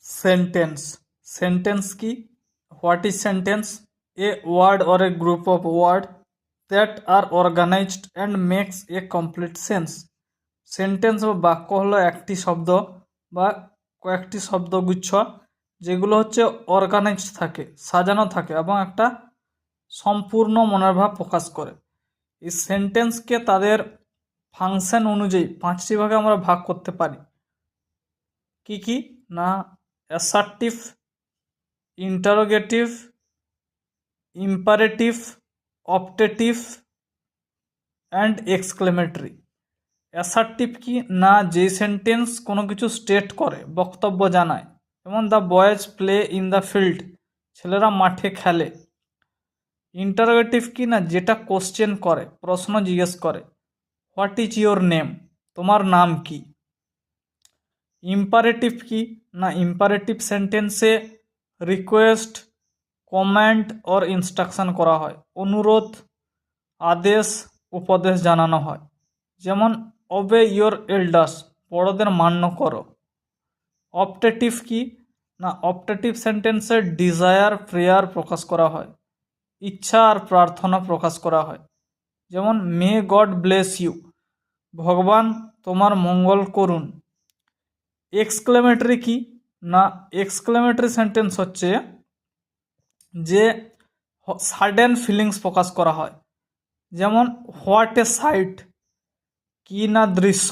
Sentence sentence কি? What is sentence? A word or a group of words that are organized and makes a complete sense. Sentence বা বাক্য হলো একটি শব্দ বা কয়েকটি শব্দগুচ্ছ যেগুলো হচ্ছে অর্গানাইজড থাকে, সাজানো থাকে এবং একটা সম্পূর্ণ মনের ভাব প্রকাশ করে। এই সেন্টেন্সকে তাদের ফাংশন অনুযায়ী 5টি ভাগে আমরা ভাগ করতে পারি। কি কি না, assertive, interrogative, imperative, optative and exclamatory. Assertive কি না, যে সেন্টেন্স কোনো কিছু স্টেট করে, বক্তব্য জানায়, যেমন the boys play in the field, ছেলেরা মাঠে খেলে। ইন্টারোগেটিভ কি না, যেটা কোশ্চেন করে, প্রশ্ন জিজ্ঞেস করে, হোয়াট ইজ ইয়োর নেম, তোমার নাম কি। ইম্পারেটিভ কি না, ইম্পারেটিভ সেন্টেন্সে রিকোয়েস্ট, কমান্ড অর ইনস্ট্রাকশন করা হয়, অনুরোধ, আদেশ, উপদেশ জানানো হয়, যেমন ওবে ইয়োর এল্ডার্স, বড়দের মান্য করো। অপটেটিভ কি না, অপটেটিভ সেন্টেন্সে ডিজায়ার, প্রেয়ার প্রকাশ করা হয়, ইচ্ছা আর প্রার্থনা প্রকাশ করা হয়, যেমন মে গড ব্লেস ইউ, ভগবান তোমার মঙ্গল করুন। এক্সক্লেমেটরি কি না, এক্সক্লেমেটরি সেন্টেন্স হচ্ছে যে সাডেন ফিলিংস প্রকাশ করা হয়, যেমন হোয়াট এ সাইট, কি না দৃশ্য।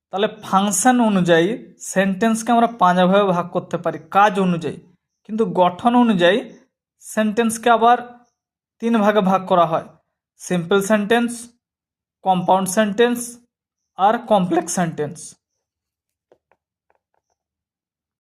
তাহলে ফাংশন অনুযায়ী সেন্টেন্সকে আমরা 5 ভাগে ভাগ করতে পারি কাজ অনুযায়ী, কিন্তু গঠন অনুযায়ী সেন্টেন্সকে আবার 3 ভাগে ভাগ করা হয়, সিম্পল সেন্টেন্স, কম্পাউন্ড সেন্টেন্স আর কমপ্লেক্স সেন্টেন্স।